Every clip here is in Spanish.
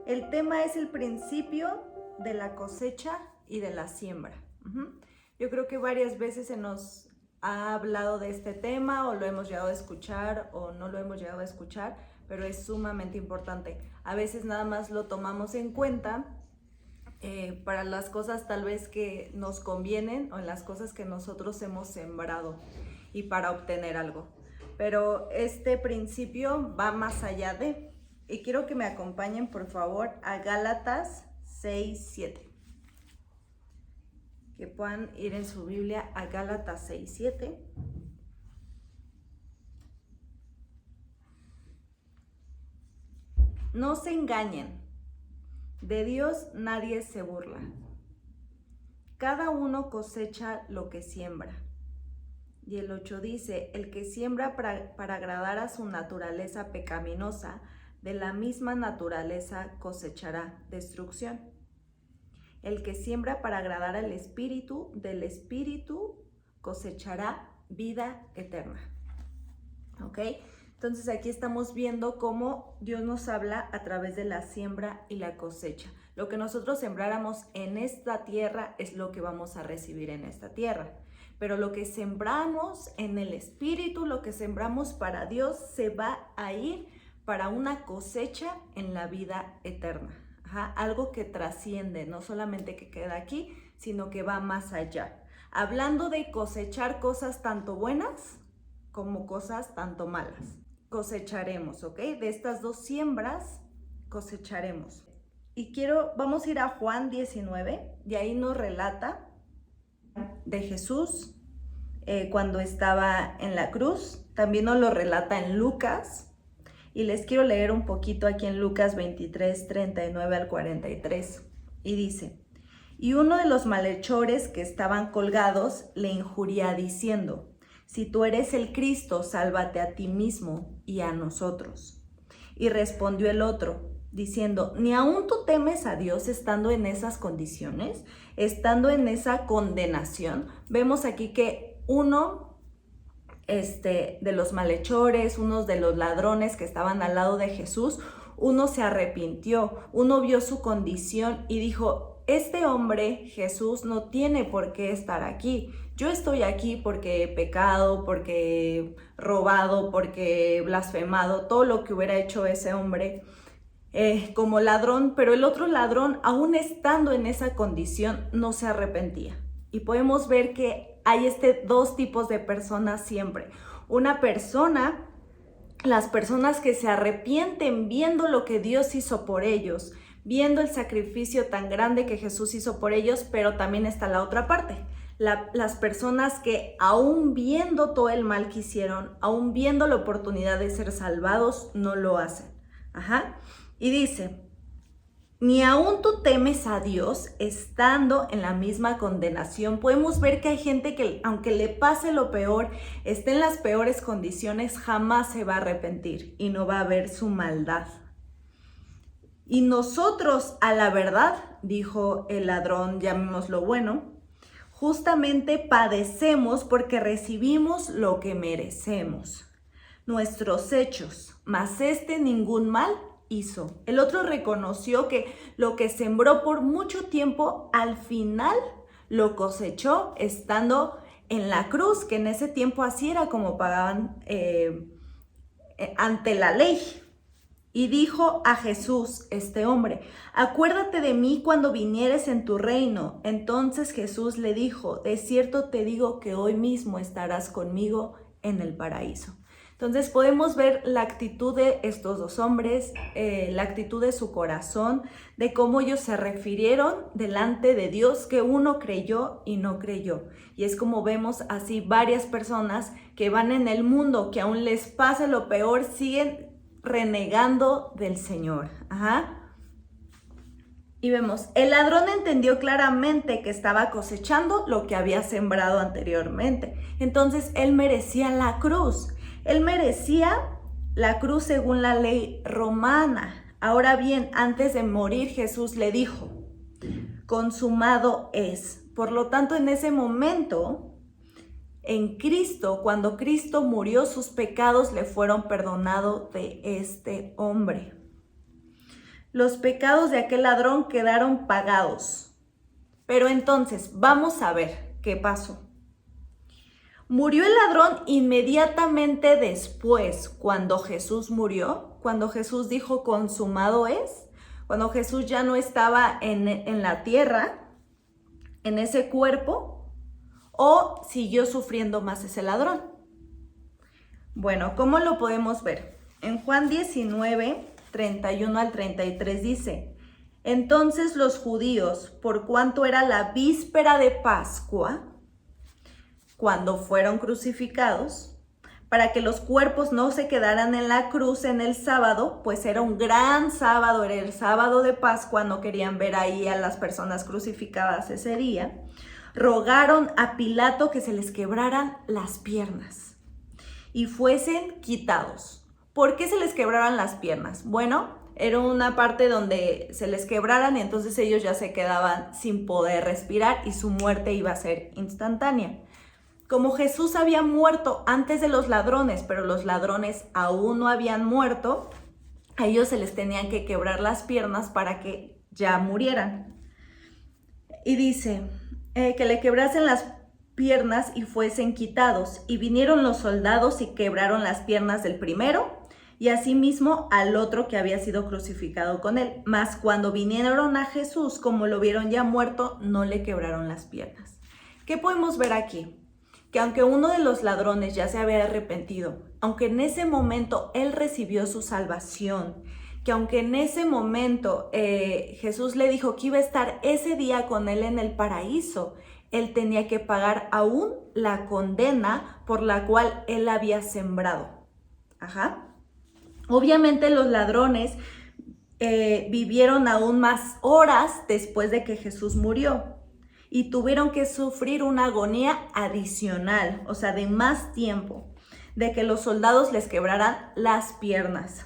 El tema es el principio de la cosecha y de la siembra. Yo creo que varias veces se nos ha hablado de este tema o lo hemos llegado a escuchar o no lo hemos llegado a escuchar, pero es sumamente importante. A veces nada más lo tomamos en cuenta para las cosas tal vez que nos convienen o en las cosas que nosotros hemos sembrado y para obtener algo. Pero este principio va más allá de, y quiero que me acompañen por favor a Gálatas 6:7. Que puedan ir en su Biblia a Gálatas 6:7. No se engañen, de Dios nadie se burla. Cada uno cosecha lo que siembra. Y el 8 dice, el que siembra para agradar a su naturaleza pecaminosa, de la misma naturaleza cosechará destrucción. El que siembra para agradar al Espíritu, del Espíritu cosechará vida eterna. ¿Ok? Entonces aquí estamos viendo cómo Dios nos habla a través de la siembra y la cosecha. Lo que nosotros sembráramos en esta tierra es lo que vamos a recibir en esta tierra. Pero lo que sembramos en el Espíritu, lo que sembramos para Dios, se va a ir para una cosecha en la vida eterna. Algo que trasciende, no solamente que queda aquí, sino que va más allá. Hablando de cosechar cosas tanto buenas como cosas tanto malas. Cosecharemos, ¿ok? De estas dos siembras cosecharemos. Y vamos a ir a Juan 19, y ahí nos relata de Jesús cuando estaba en la cruz. También nos lo relata en Lucas. Y les quiero leer un poquito aquí en Lucas 23, 39 al 43. Y dice, y uno de los malhechores que estaban colgados le injuría diciendo, si tú eres el Cristo, sálvate a ti mismo y a nosotros. Y respondió el otro, diciendo, ¿ni aún tú temes a Dios estando en esas condiciones, estando en esa condenación? Vemos aquí que uno de los malhechores, unos de los ladrones que estaban al lado de Jesús, uno se arrepintió, uno vio su condición y dijo, este hombre, Jesús, no tiene por qué estar aquí. Yo estoy aquí porque he pecado, porque he robado, porque he blasfemado, todo lo que hubiera hecho ese hombre como ladrón, pero el otro ladrón, aún estando en esa condición, no se arrepentía. Y podemos ver que hay dos tipos de personas siempre. Una persona, las personas que se arrepienten viendo lo que Dios hizo por ellos, viendo el sacrificio tan grande que Jesús hizo por ellos, pero también está la otra parte. Las personas que aún viendo todo el mal que hicieron, aún viendo la oportunidad de ser salvados, no lo hacen. Y dice, ni aún tú temes a Dios estando en la misma condenación. Podemos ver que hay gente que aunque le pase lo peor, esté en las peores condiciones, jamás se va a arrepentir y no va a ver su maldad. Y nosotros, a la verdad, dijo el ladrón, llamémoslo bueno, justamente padecemos porque recibimos lo que merecemos. Nuestros hechos, mas ningún mal hizo. El otro reconoció que lo que sembró por mucho tiempo, al final lo cosechó estando en la cruz, que en ese tiempo así era como pagaban ante la ley. Y dijo a Jesús, este hombre, acuérdate de mí cuando vinieres en tu reino. Entonces Jesús le dijo, de cierto te digo que hoy mismo estarás conmigo en el paraíso. Entonces podemos ver la actitud de estos dos hombres, la actitud de su corazón, de cómo ellos se refirieron delante de Dios, que uno creyó y no creyó. Y es como vemos así varias personas que van en el mundo, que aún les pase lo peor, siguen renegando del Señor. Y vemos, el ladrón entendió claramente que estaba cosechando lo que había sembrado anteriormente. Entonces él merecía la cruz. Él merecía la cruz según la ley romana. Ahora bien, antes de morir, Jesús le dijo, consumado es. Por lo tanto, en ese momento, en Cristo, cuando Cristo murió, sus pecados le fueron perdonados de este hombre. Los pecados de aquel ladrón quedaron pagados. Pero entonces, vamos a ver qué pasó. Murió el ladrón inmediatamente después, cuando Jesús murió, cuando Jesús dijo consumado es, cuando Jesús ya no estaba en la tierra, en ese cuerpo, o siguió sufriendo más ese ladrón. Bueno, ¿cómo lo podemos ver? En Juan 19, 31 al 33 dice: entonces los judíos, por cuanto era la víspera de Pascua, cuando fueron crucificados, para que los cuerpos no se quedaran en la cruz en el sábado, pues era un gran sábado, era el sábado de Pascua, no querían ver ahí a las personas crucificadas ese día, rogaron a Pilato que se les quebraran las piernas y fuesen quitados. ¿Por qué se les quebraran las piernas? Bueno, era una parte donde se les quebraran y entonces ellos ya se quedaban sin poder respirar y su muerte iba a ser instantánea. Como Jesús había muerto antes de los ladrones, pero los ladrones aún no habían muerto, a ellos se les tenían que quebrar las piernas para que ya murieran. Y dice que le quebrasen las piernas y fuesen quitados. Y vinieron los soldados y quebraron las piernas del primero y asimismo al otro que había sido crucificado con él. Mas cuando vinieron a Jesús, como lo vieron ya muerto, no le quebraron las piernas. ¿Qué podemos ver aquí? Que aunque uno de los ladrones ya se había arrepentido, aunque en ese momento él recibió su salvación, que aunque en ese momento Jesús le dijo que iba a estar ese día con él en el paraíso, él tenía que pagar aún la condena por la cual él había sembrado. Obviamente los ladrones vivieron aún más horas después de que Jesús murió. Y tuvieron que sufrir una agonía adicional, o sea, de más tiempo, de que los soldados les quebraran las piernas,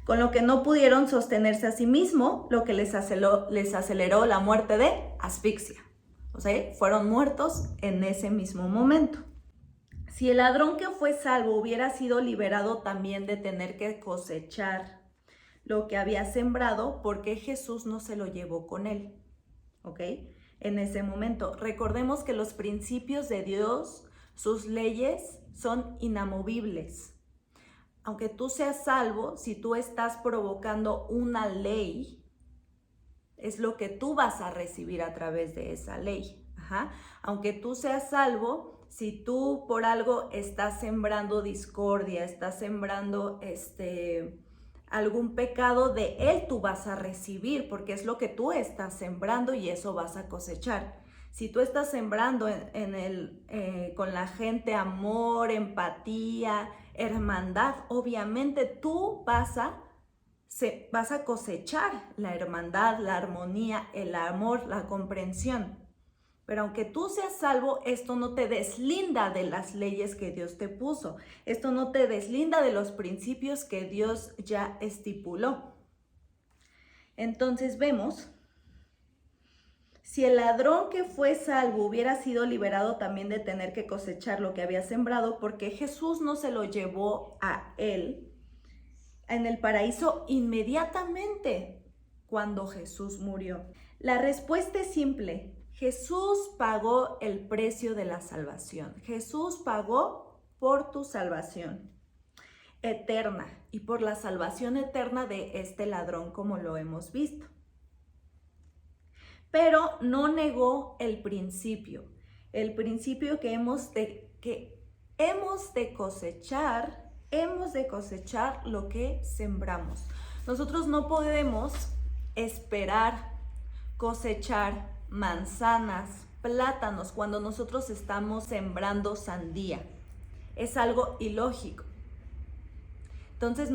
con lo que no pudieron sostenerse a sí mismos, lo que les aceleró la muerte de asfixia. O sea, fueron muertos en ese mismo momento. Si el ladrón que fue salvo hubiera sido liberado también de tener que cosechar lo que había sembrado, ¿por qué Jesús no se lo llevó con él? ¿Ok? En ese momento. Recordemos que los principios de Dios, sus leyes son inamovibles. Aunque tú seas salvo, si tú estás provocando una ley, es lo que tú vas a recibir a través de esa ley. Aunque tú seas salvo, si tú por algo estás sembrando discordia, estás sembrando algún pecado, de él tú vas a recibir, porque es lo que tú estás sembrando y eso vas a cosechar. Si tú estás sembrando con la gente amor, empatía, hermandad, obviamente tú vas a cosechar la hermandad, la armonía, el amor, la comprensión. Pero aunque tú seas salvo, esto no te deslinda de las leyes que Dios te puso. Esto no te deslinda de los principios que Dios ya estipuló. Entonces vemos, si el ladrón que fue salvo hubiera sido liberado también de tener que cosechar lo que había sembrado, porque Jesús no se lo llevó a él en el paraíso inmediatamente cuando Jesús murió. La respuesta es simple. Jesús pagó el precio de la salvación. Jesús pagó por tu salvación eterna y por la salvación eterna de este ladrón, como lo hemos visto. Pero no negó el principio que hemos de cosechar lo que sembramos. Nosotros no podemos esperar cosechar manzanas, plátanos, cuando nosotros estamos sembrando sandía. Es algo ilógico. Entonces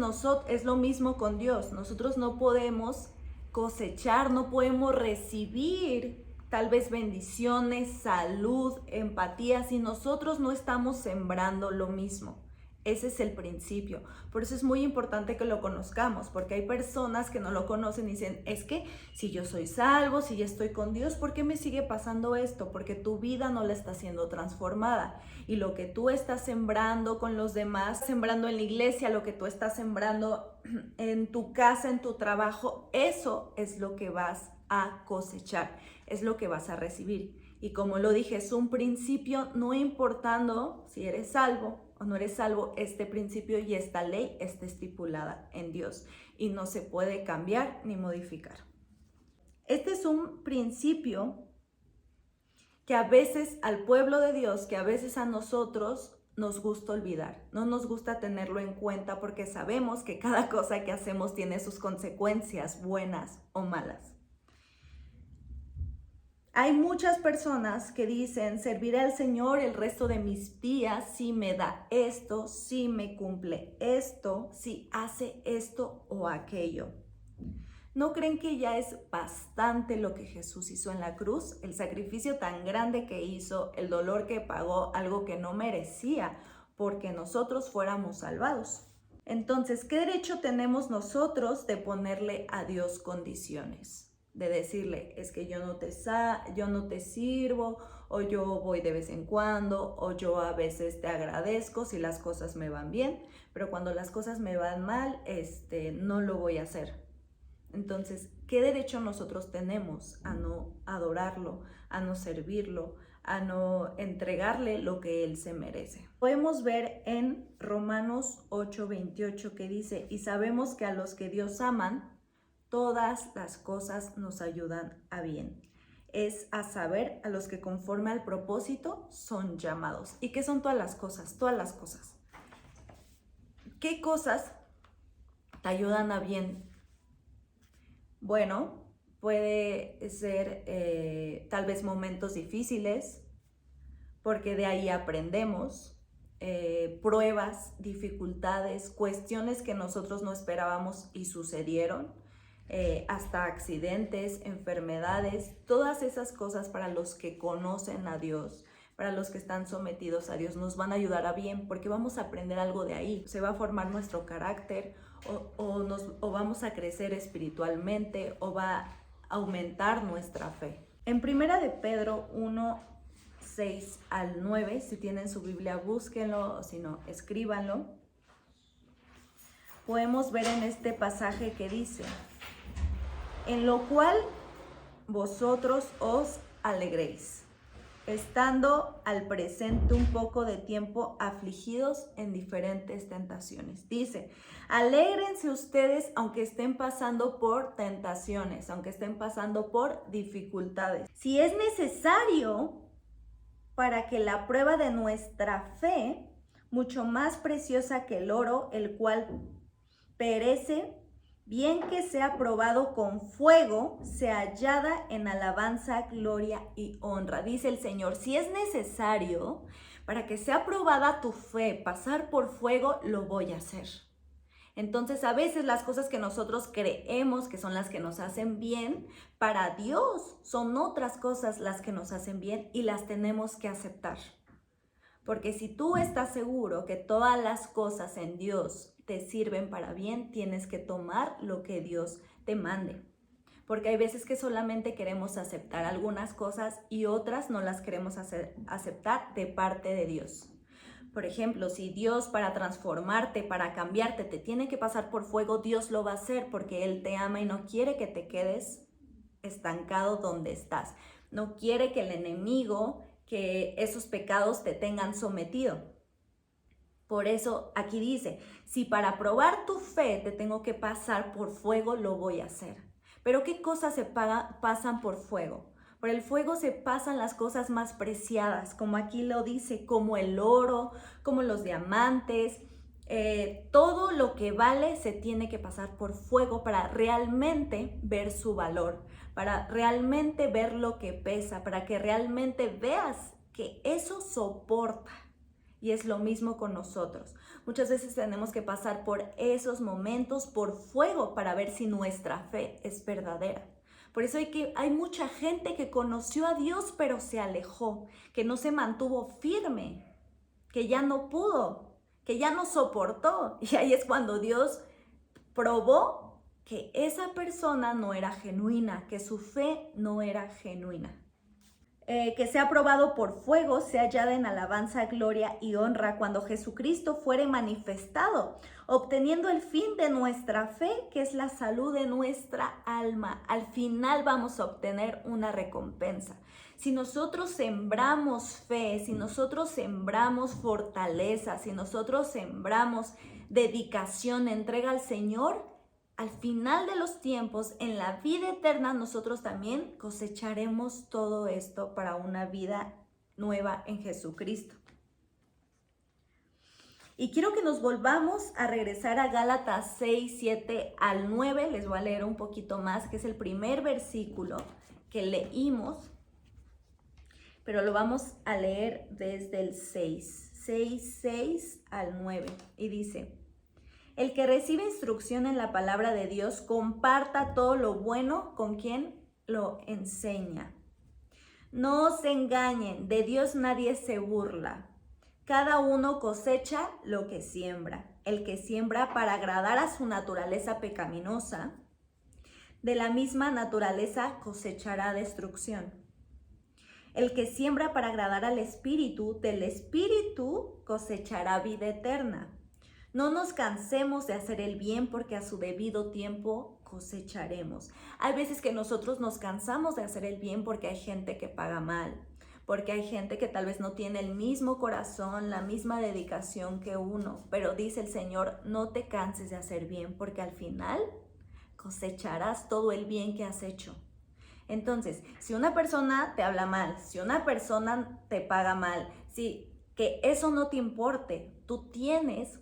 es lo mismo con Dios. Nosotros no podemos cosechar, no podemos recibir tal vez bendiciones, salud, empatía, si nosotros no estamos sembrando lo mismo. Ese es el principio. Por eso es muy importante que lo conozcamos, porque hay personas que no lo conocen y dicen, es que si yo soy salvo, si ya estoy con Dios, ¿por qué me sigue pasando esto? Porque tu vida no la está siendo transformada. Y lo que tú estás sembrando con los demás, sembrando en la iglesia, lo que tú estás sembrando en tu casa, en tu trabajo, eso es lo que vas a cosechar, es lo que vas a recibir. Y como lo dije, es un principio, no importando si eres salvo o no eres salvo, este principio y esta ley está estipulada en Dios y no se puede cambiar ni modificar. Este es un principio que a veces al pueblo de Dios, que a veces a nosotros nos gusta olvidar, no nos gusta tenerlo en cuenta porque sabemos que cada cosa que hacemos tiene sus consecuencias, buenas o malas. Hay muchas personas que dicen, serviré al Señor el resto de mis días si me da esto, si me cumple esto, si hace esto o aquello. ¿No creen que ya es bastante lo que Jesús hizo en la cruz? El sacrificio tan grande que hizo, el dolor que pagó, algo que no merecía porque nosotros fuéramos salvados. Entonces, ¿qué derecho tenemos nosotros de ponerle a Dios condiciones? De decirle, es que yo no te sirvo, o yo voy de vez en cuando, o yo a veces te agradezco si las cosas me van bien, pero cuando las cosas me van mal, no lo voy a hacer. Entonces, ¿qué derecho nosotros tenemos a no adorarlo, a no servirlo, a no entregarle lo que Él se merece? Podemos ver en Romanos 8:28 que dice, y sabemos que a los que Dios aman, todas las cosas nos ayudan a bien. Es a saber, a los que conforme al propósito son llamados. ¿Y qué son todas las cosas? Todas las cosas. ¿Qué cosas te ayudan a bien? Bueno, puede ser tal vez momentos difíciles, porque de ahí aprendemos, pruebas, dificultades, cuestiones que nosotros no esperábamos y sucedieron, hasta accidentes, enfermedades, todas esas cosas para los que conocen a Dios, para los que están sometidos a Dios, nos van a ayudar a bien, porque vamos a aprender algo de ahí. Se va a formar nuestro carácter, o vamos a crecer espiritualmente, o va a aumentar nuestra fe. En Primera de Pedro 1:6-9, si tienen su Biblia, búsquenlo, o si no, escríbanlo. Podemos ver en este pasaje que dice, en lo cual vosotros os alegréis, estando al presente un poco de tiempo afligidos en diferentes tentaciones. Dice, alégrense ustedes aunque estén pasando por tentaciones, aunque estén pasando por dificultades. Si es necesario para que la prueba de nuestra fe, mucho más preciosa que el oro, el cual perece, bien que sea probado con fuego, sea hallada en alabanza, gloria y honra. Dice el Señor, si es necesario para que sea probada tu fe, pasar por fuego, lo voy a hacer. Entonces, a veces las cosas que nosotros creemos que son las que nos hacen bien, para Dios son otras cosas las que nos hacen bien y las tenemos que aceptar. Porque si tú estás seguro que todas las cosas en Dios te sirven para bien, tienes que tomar lo que Dios te mande. Porque hay veces que solamente queremos aceptar algunas cosas y otras no las queremos aceptar de parte de Dios. Por ejemplo, si Dios para transformarte, para cambiarte, te tiene que pasar por fuego, Dios lo va a hacer porque Él te ama y no quiere que te quedes estancado donde estás. No quiere que el enemigo, que esos pecados te tengan sometido. Por eso aquí dice, si para probar tu fe te tengo que pasar por fuego, lo voy a hacer. Pero ¿qué cosas se pasan por fuego? Por el fuego se pasan las cosas más preciadas, como aquí lo dice, como el oro, como los diamantes. Todo lo que vale se tiene que pasar por fuego para realmente ver su valor, para realmente ver lo que pesa, para que realmente veas que eso soporta. Y es lo mismo con nosotros. Muchas veces tenemos que pasar por esos momentos, por fuego, para ver si nuestra fe es verdadera. Por eso hay mucha gente que conoció a Dios, pero se alejó, que no se mantuvo firme, que ya no pudo, que ya no soportó. Y ahí es cuando Dios probó que esa persona no era genuina, que su fe no era genuina. que sea probado por fuego, sea hallada en alabanza, gloria y honra cuando Jesucristo fuere manifestado, obteniendo el fin de nuestra fe, que es la salud de nuestra alma. Al final vamos a obtener una recompensa. Si nosotros sembramos fe, si nosotros sembramos fortaleza, si nosotros sembramos dedicación, entrega al Señor, al final de los tiempos, en la vida eterna, nosotros también cosecharemos todo esto para una vida nueva en Jesucristo. Y quiero que nos volvamos a regresar a Gálatas 6, 7 al 9. Les voy a leer un poquito más, que es el primer versículo que leímos, pero lo vamos a leer desde el 6 al 9. Y dice: el que recibe instrucción en la palabra de Dios, comparta todo lo bueno con quien lo enseña. No se engañen, de Dios nadie se burla. Cada uno cosecha lo que siembra. El que siembra para agradar a su naturaleza pecaminosa, de la misma naturaleza cosechará destrucción. El que siembra para agradar al Espíritu, del Espíritu cosechará vida eterna. No nos cansemos de hacer el bien, porque a su debido tiempo cosecharemos. Hay veces que nosotros nos cansamos de hacer el bien porque hay gente que paga mal, porque hay gente que tal vez no tiene el mismo corazón, la misma dedicación que uno. Pero dice el Señor, no te canses de hacer bien, porque al final cosecharás todo el bien que has hecho. Entonces, si una persona te habla mal, si una persona te paga mal, que eso no te importe, tú tienes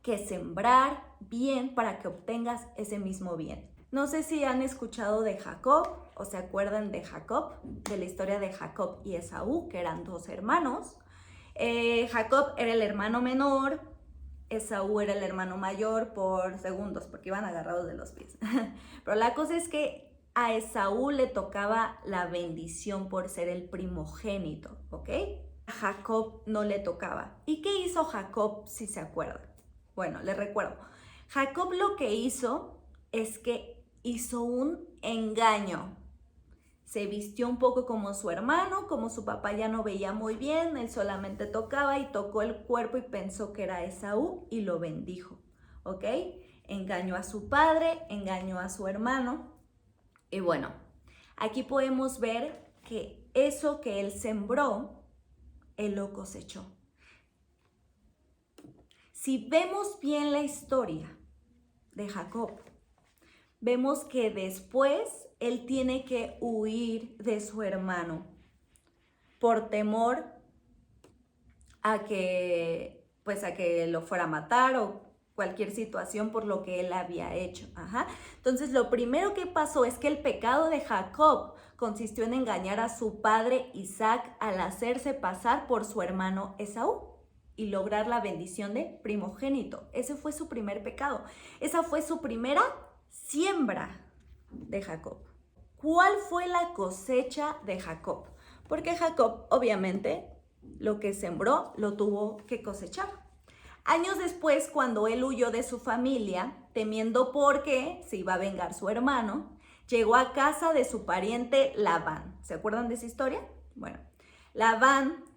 que sembrar bien para que obtengas ese mismo bien. No sé si han escuchado de Jacob o se acuerdan de Jacob, de la historia de Jacob y Esaú, que eran dos hermanos. Jacob era el hermano menor, Esaú era el hermano mayor por segundos, porque iban agarrados de los pies. Pero la cosa es que a Esaú le tocaba la bendición por ser el primogénito, ¿ok? A Jacob no le tocaba. ¿Y qué hizo Jacob, si se acuerdan? Bueno, les recuerdo. Jacob lo que hizo es que hizo un engaño. Se vistió un poco como su hermano, como su papá ya no veía muy bien, él solamente tocaba y tocó el cuerpo y pensó que era Esaú y lo bendijo, ¿ok? Engañó a su padre, engañó a su hermano. Y bueno, aquí podemos ver que eso que él sembró, él lo cosechó. Si vemos bien la historia de Jacob, vemos que después él tiene que huir de su hermano por temor a que lo fuera a matar o cualquier situación por lo que él había hecho. Entonces, lo primero que pasó es que el pecado de Jacob consistió en engañar a su padre Isaac al hacerse pasar por su hermano Esaú y lograr la bendición de primogénito. Ese fue su primer pecado. Esa fue su primera siembra de Jacob. ¿Cuál fue la cosecha de Jacob? Porque Jacob, obviamente, lo que sembró lo tuvo que cosechar. Años después, cuando él huyó de su familia, temiendo porque se iba a vengar su hermano, llegó a casa de su pariente Labán. ¿Se acuerdan de esa historia? Bueno,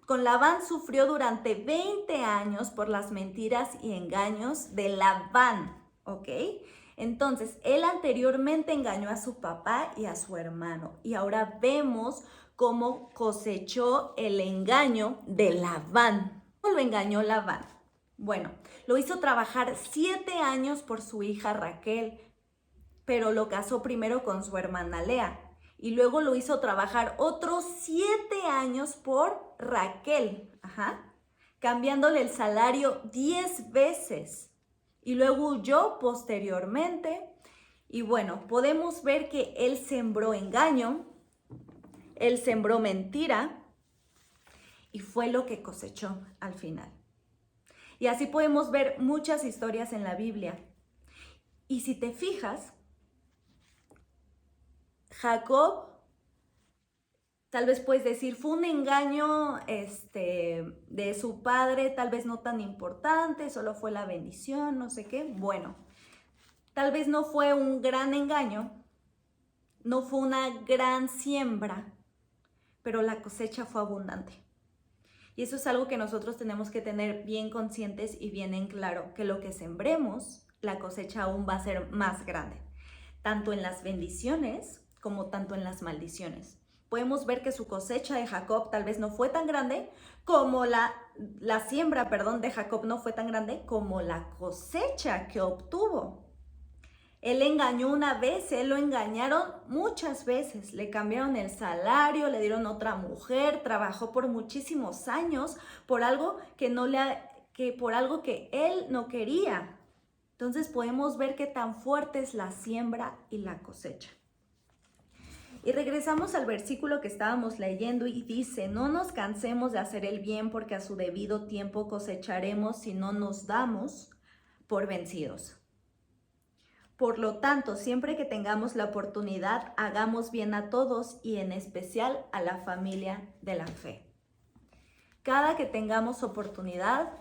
con Labán sufrió durante 20 años por las mentiras y engaños de Labán, ¿ok? Entonces, él anteriormente engañó a su papá y a su hermano. Y ahora vemos cómo cosechó el engaño de Labán. ¿Cómo lo engañó Labán? Bueno, lo hizo trabajar 7 años por su hija Raquel, pero lo casó primero con su hermana Lea. Y luego lo hizo trabajar otros 7 años por Raquel, cambiándole el salario 10 veces. Y luego huyó posteriormente. Y bueno, podemos ver que él sembró engaño, él sembró mentira y fue lo que cosechó al final. Y así podemos ver muchas historias en la Biblia. Y si te fijas, Jacob, tal vez puedes decir, fue un engaño de su padre, tal vez no tan importante, solo fue la bendición, no sé qué. Bueno, tal vez no fue un gran engaño, no fue una gran siembra, pero la cosecha fue abundante. Y eso es algo que nosotros tenemos que tener bien conscientes y bien en claro, que lo que sembremos, la cosecha aún va a ser más grande, tanto en las bendiciones como tanto en las maldiciones. Podemos ver que su cosecha de Jacob tal vez no fue tan grande como la siembra, de Jacob no fue tan grande como la cosecha que obtuvo. Él engañó una vez, él lo engañaron muchas veces, le cambiaron el salario, le dieron otra mujer, trabajó por muchísimos años por algo por algo que él no quería. Entonces podemos ver qué tan fuerte es la siembra y la cosecha. Y regresamos al versículo que estábamos leyendo y dice, no nos cansemos de hacer el bien porque a su debido tiempo cosecharemos si no nos damos por vencidos. Por lo tanto, siempre que tengamos la oportunidad, hagamos bien a todos y en especial a la familia de la fe. Cada que tengamos oportunidad,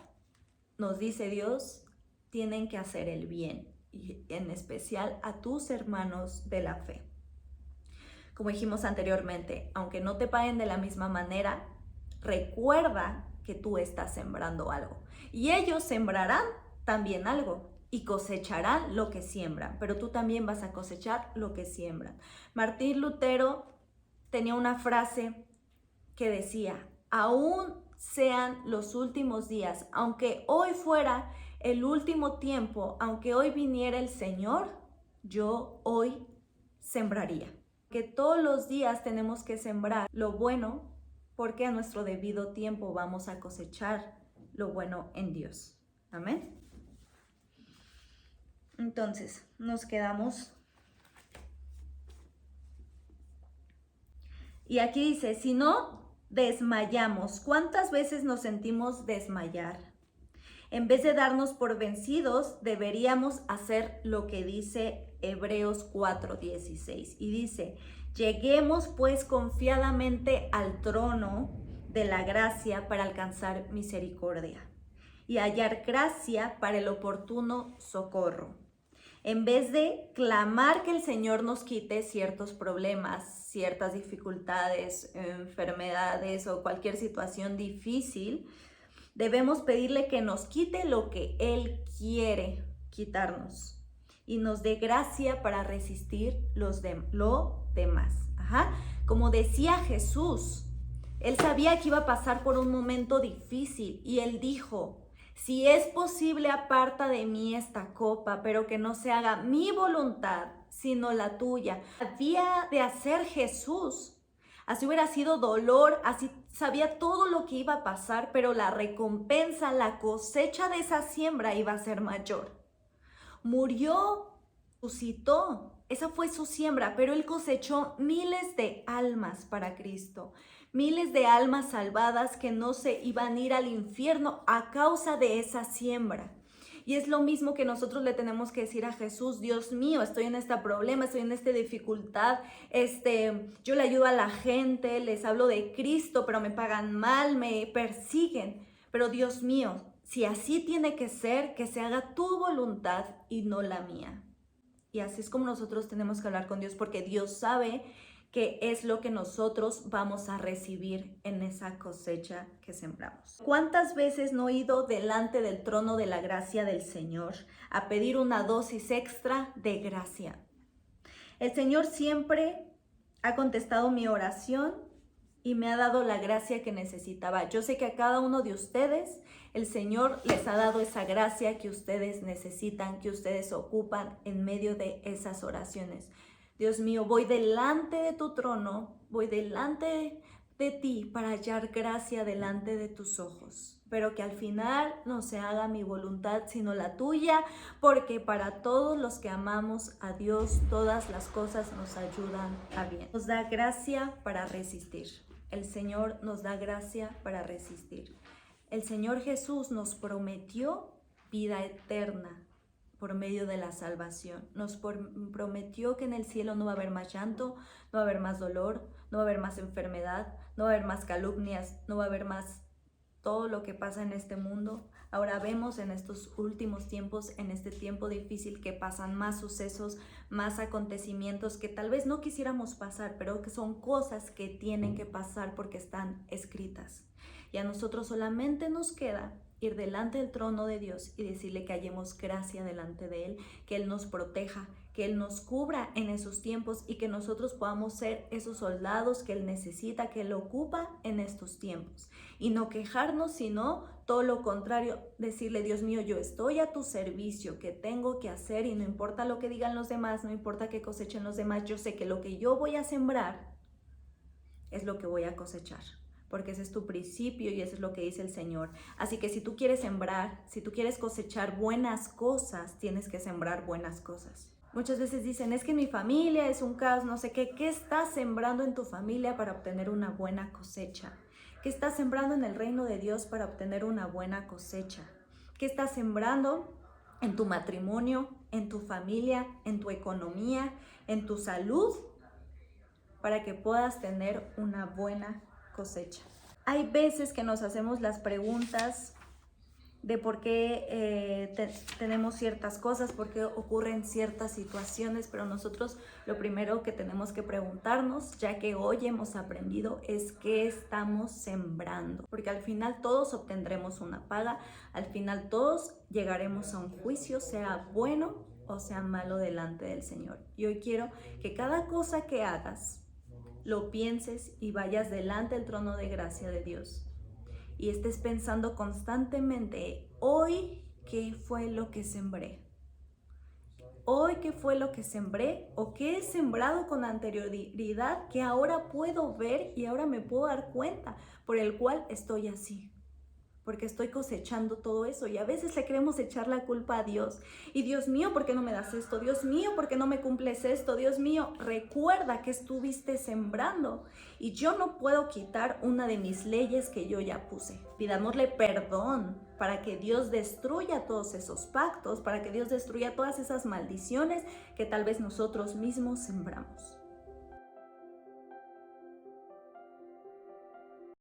nos dice Dios, tienen que hacer el bien y en especial a tus hermanos de la fe. Como dijimos anteriormente, aunque no te paguen de la misma manera, recuerda que tú estás sembrando algo y ellos sembrarán también algo. Y cosecharán lo que siembran, pero tú también vas a cosechar lo que siembran. Martín Lutero tenía una frase que decía, aún sean los últimos días, aunque hoy fuera el último tiempo, aunque hoy viniera el Señor, yo hoy sembraría. Que todos los días tenemos que sembrar lo bueno, porque a nuestro debido tiempo vamos a cosechar lo bueno en Dios. Amén. Entonces, nos quedamos. Y aquí dice, si no desmayamos, ¿cuántas veces nos sentimos desmayar? En vez de darnos por vencidos, deberíamos hacer lo que dice Hebreos 4:16. Y dice, lleguemos pues confiadamente al trono de la gracia para alcanzar misericordia y hallar gracia para el oportuno socorro. En vez de clamar que el Señor nos quite ciertos problemas, ciertas dificultades, enfermedades o cualquier situación difícil, debemos pedirle que nos quite lo que Él quiere quitarnos y nos dé gracia para resistir lo demás. Como decía Jesús, Él sabía que iba a pasar por un momento difícil y Él dijo, si es posible, aparta de mí esta copa, pero que no se haga mi voluntad, sino la tuya. Había de hacer Jesús. Así hubiera sido dolor, así sabía todo lo que iba a pasar, pero la recompensa, la cosecha de esa siembra iba a ser mayor. Murió, resucitó, esa fue su siembra, pero Él cosechó miles de almas para Cristo. Miles de almas salvadas que no se iban a ir al infierno a causa de esa siembra. Y es lo mismo que nosotros le tenemos que decir a Jesús, Dios mío, estoy en este problema, estoy en esta dificultad, yo le ayudo a la gente, les hablo de Cristo, pero me pagan mal, me persiguen. Pero Dios mío, si así tiene que ser, que se haga tu voluntad y no la mía. Y así es como nosotros tenemos que hablar con Dios, porque Dios sabe que es lo que nosotros vamos a recibir en esa cosecha que sembramos. ¿Cuántas veces no he ido delante del trono de la gracia del Señor a pedir una dosis extra de gracia? El Señor siempre ha contestado mi oración y me ha dado la gracia que necesitaba. Yo sé que a cada uno de ustedes el Señor les ha dado esa gracia que ustedes necesitan, que ustedes ocupan en medio de esas oraciones. Dios mío, voy delante de tu trono, voy delante de ti para hallar gracia delante de tus ojos. Pero que al final no se haga mi voluntad sino la tuya, porque para todos los que amamos a Dios, todas las cosas nos ayudan a bien. Nos da gracia para resistir. El Señor nos da gracia para resistir. El Señor Jesús nos prometió vida eterna por medio de la salvación. Nos prometió que en el cielo no va a haber más llanto, no va a haber más dolor, no va a haber más enfermedad, no va a haber más calumnias, no va a haber más todo lo que pasa en este mundo. Ahora vemos en estos últimos tiempos, en este tiempo difícil, que pasan más sucesos, más acontecimientos que tal vez no quisiéramos pasar, pero que son cosas que tienen que pasar porque están escritas. Y a nosotros solamente nos queda ir delante del trono de Dios y decirle que hallemos gracia delante de Él, que Él nos proteja, que Él nos cubra en esos tiempos y que nosotros podamos ser esos soldados que Él necesita, que Él ocupa en estos tiempos. Y no quejarnos, sino todo lo contrario, decirle: Dios mío, yo estoy a tu servicio, ¿qué tengo que hacer? Y no importa lo que digan los demás, no importa qué cosechen los demás, yo sé que lo que yo voy a sembrar es lo que voy a cosechar, porque ese es tu principio y eso es lo que dice el Señor. Así que si tú quieres sembrar, si tú quieres cosechar buenas cosas, tienes que sembrar buenas cosas. Muchas veces dicen: es que mi familia es un caos, no sé qué. ¿Qué estás sembrando en tu familia para obtener una buena cosecha? ¿Qué estás sembrando en el reino de Dios para obtener una buena cosecha? ¿Qué estás sembrando en tu matrimonio, en tu familia, en tu economía, en tu salud, para que puedas tener una buena cosecha? Hay veces que nos hacemos las preguntas de por qué tenemos ciertas cosas, por qué ocurren ciertas situaciones, pero nosotros lo primero que tenemos que preguntarnos, ya que hoy hemos aprendido, es qué estamos sembrando, porque al final todos obtendremos una paga, al final todos llegaremos a un juicio, sea bueno o sea malo, delante del Señor. Y hoy quiero que cada cosa que hagas lo pienses y vayas delante del trono de gracia de Dios y estés pensando constantemente: hoy, ¿qué fue lo que sembré? Hoy, ¿qué fue lo que sembré? ¿O qué he sembrado con anterioridad que ahora puedo ver y ahora me puedo dar cuenta por el cual estoy así? Porque estoy cosechando todo eso y a veces le queremos echar la culpa a Dios. Y: Dios mío, ¿por qué no me das esto? Dios mío, ¿por qué no me cumples esto? Dios mío, recuerda que estuviste sembrando y yo no puedo quitar una de mis leyes que yo ya puse. Pidámosle perdón para que Dios destruya todos esos pactos, para que Dios destruya todas esas maldiciones que tal vez nosotros mismos sembramos.